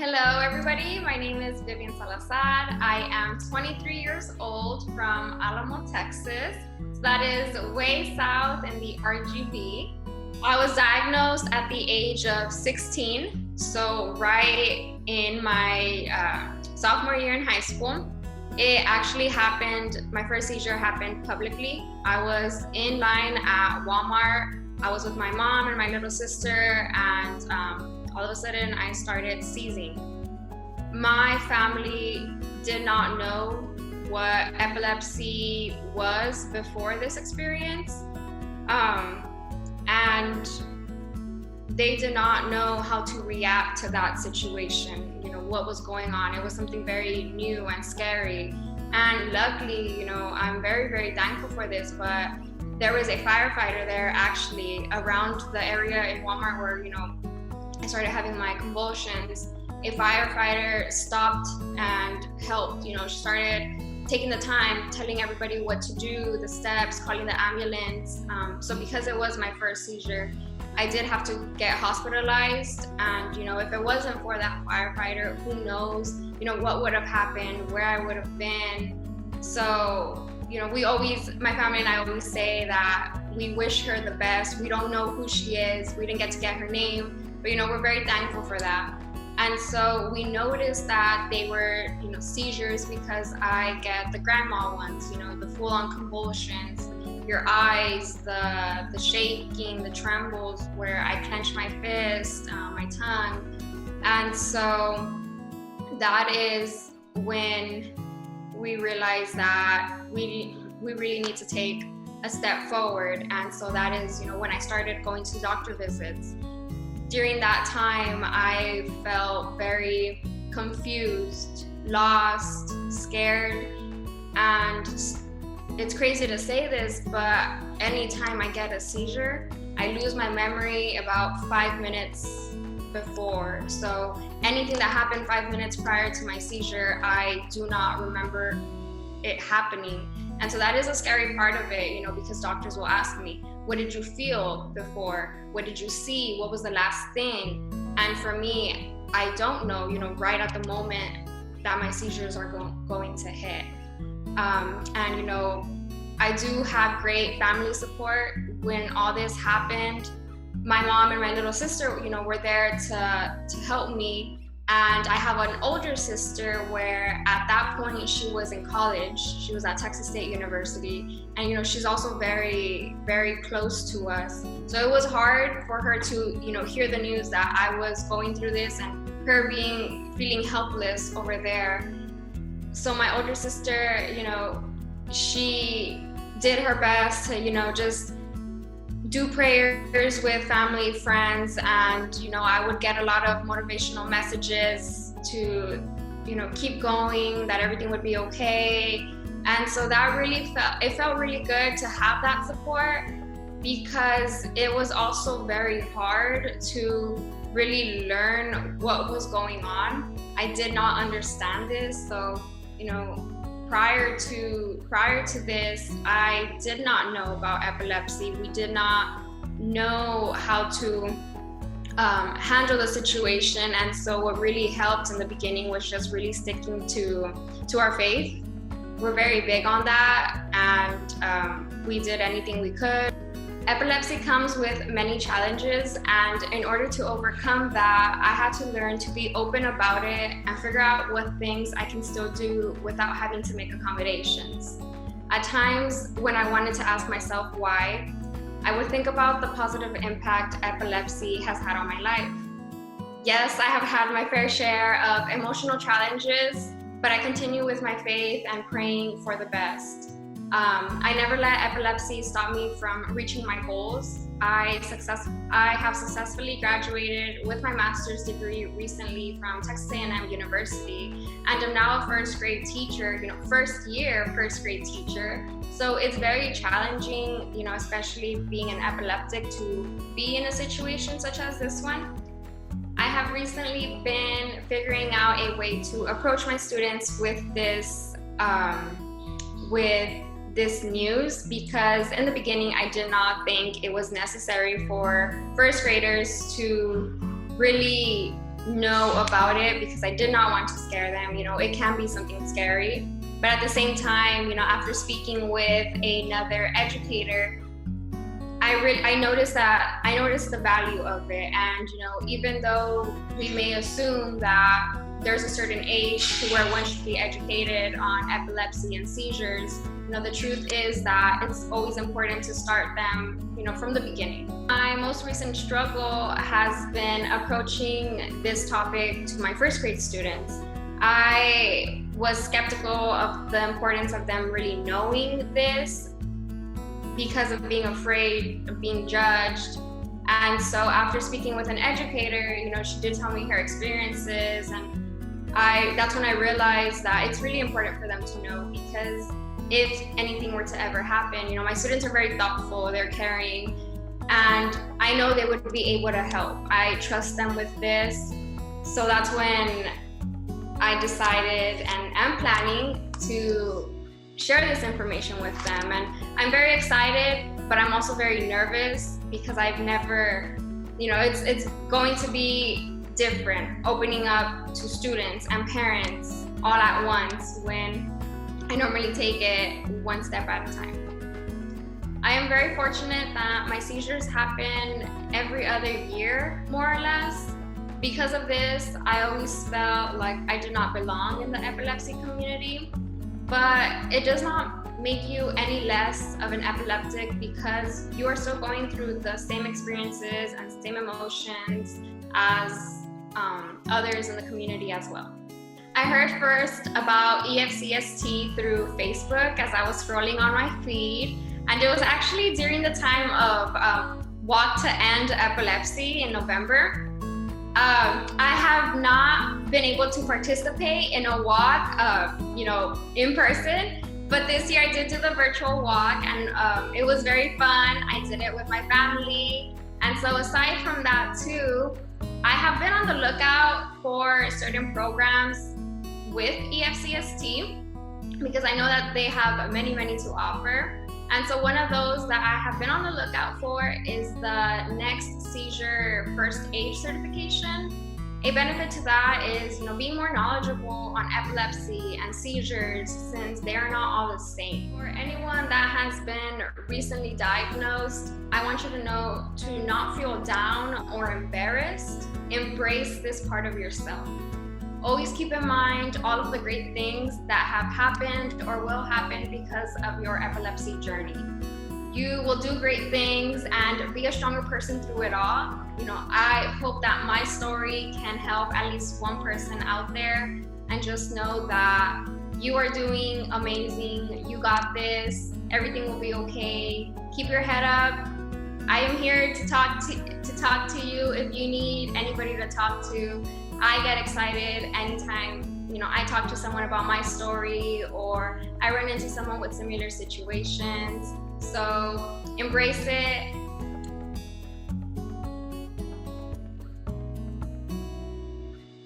Hello, everybody. My name is Vivian Salazar. I am 23 years old from Alamo, Texas. So that is way south in the RGV. I was diagnosed at the age of 16, so right in my sophomore year in high school. It actually happened, my first seizure happened publicly. I was in line at Walmart. I was with my mom and my little sister, and all of a sudden I started seizing. My family did not know what epilepsy was before this experience. And they did not know how to react to that situation, what was going on. It was something very new and scary. And luckily, I'm very, very thankful for this, but there was a firefighter there actually around the area in Walmart where, I started having my convulsions. A firefighter stopped and helped, started taking the time, telling everybody what to do, the steps, calling the ambulance. So because it was my first seizure, I did have to get hospitalized. And, if it wasn't for that firefighter, who knows, what would have happened, where I would have been. So, my family and I always say that we wish her the best. We don't know who she is. We didn't get to get her name, but, we're very thankful for that. And so we noticed that they were, seizures because I get the grandma ones, the full-on convulsions, your eyes, the shaking, the trembles where I clench my fist, my tongue. And so that is when we realized that we really need to take a step forward. And so that is, when I started going to doctor visits. During that time, I felt very confused, lost, scared, and it's crazy to say this, but anytime I get a seizure, I lose my memory about 5 minutes before. So anything that happened 5 minutes prior to my seizure, I do not remember it happening. And so that is a scary part of it, because doctors will ask me, what did you feel before? What did you see? What was the last thing? And for me, I don't know, right at the moment that my seizures are going to hit. And, I do have great family support. When all this happened, my mom and my little sister, were there to help me. And I have an older sister where at that point she was in college. She was at Texas State University. And, she's also very, very close to us. So it was hard for her to, hear the news that I was going through this and her feeling helpless over there. So my older sister, she did her best to, just do prayers with family, friends, and, I would get a lot of motivational messages to, keep going, that everything would be okay. And so that really felt really good to have that support, because it was also very hard to really learn what was going on. I did not understand this. So, prior to this, I did not know about epilepsy. We did not know how to handle the situation. And so what really helped in the beginning was just really sticking to our faith. We're very big on that, and we did anything we could. Epilepsy comes with many challenges, and in order to overcome that, I had to learn to be open about it and figure out what things I can still do without having to make accommodations. At times, when I wanted to ask myself why, I would think about the positive impact epilepsy has had on my life. Yes, I have had my fair share of emotional challenges, but I continue with my faith and praying for the best. I never let epilepsy stop me from reaching my goals. I have successfully graduated with my master's degree recently from Texas A&M University, and I'm now a first grade teacher, first year first grade teacher. So it's very challenging, especially being an epileptic, to be in a situation such as this one. I have recently been figuring out a way to approach my students with this news, because in the beginning I did not think it was necessary for first graders to really know about it because I did not want to scare them. It can be something scary. But at the same time, after speaking with another educator, I noticed the value of it. And, even though we may assume that there's a certain age to where one should be educated on epilepsy and seizures, the truth is that it's always important to start them, from the beginning. My most recent struggle has been approaching this topic to my first grade students. I was skeptical of the importance of them really knowing this because of being afraid of being judged. And so after speaking with an educator, she did tell me her experiences, and that's when I realized that it's really important for them to know, because if anything were to ever happen, my students are very thoughtful, they're caring, and I know they would be able to help. I trust them with this. So that's when I decided and am planning to share this information with them. And I'm very excited, but I'm also very nervous because I've never, it's going to be different opening up to students and parents all at once when I normally take it one step at a time. I am very fortunate that my seizures happen every other year, more or less. Because of this, I always felt like I did not belong in the epilepsy community, but it does not make you any less of an epileptic because you are still going through the same experiences and same emotions as others in the community as well. I heard first about EFCST through Facebook as I was scrolling on my feed, and it was actually during the time of Walk to End Epilepsy in November. I have not been able to participate in a walk, in person, but this year I did do the virtual walk, and it was very fun. I did it with my family, and so aside from that too, I have been on the lookout for certain programs with EFCST because I know that they have many to offer. And so one of those that I have been on the lookout for is the Next Seizure First Aid Certification. A benefit to that is, being more knowledgeable on epilepsy and seizures, since they are not all the same. For anyone that has been recently diagnosed, I want you to know to not feel down or embarrassed. Embrace this part of yourself. Always keep in mind all of the great things that have happened or will happen because of your epilepsy journey. You will do great things and be a stronger person through it all. I hope that my story can help at least one person out there, and just know that you are doing amazing. You got this. Everything will be okay. Keep your head up. I am here to talk to you if you need anybody to talk to. I get excited anytime, I talk to someone about my story or I run into someone with similar situations. So embrace it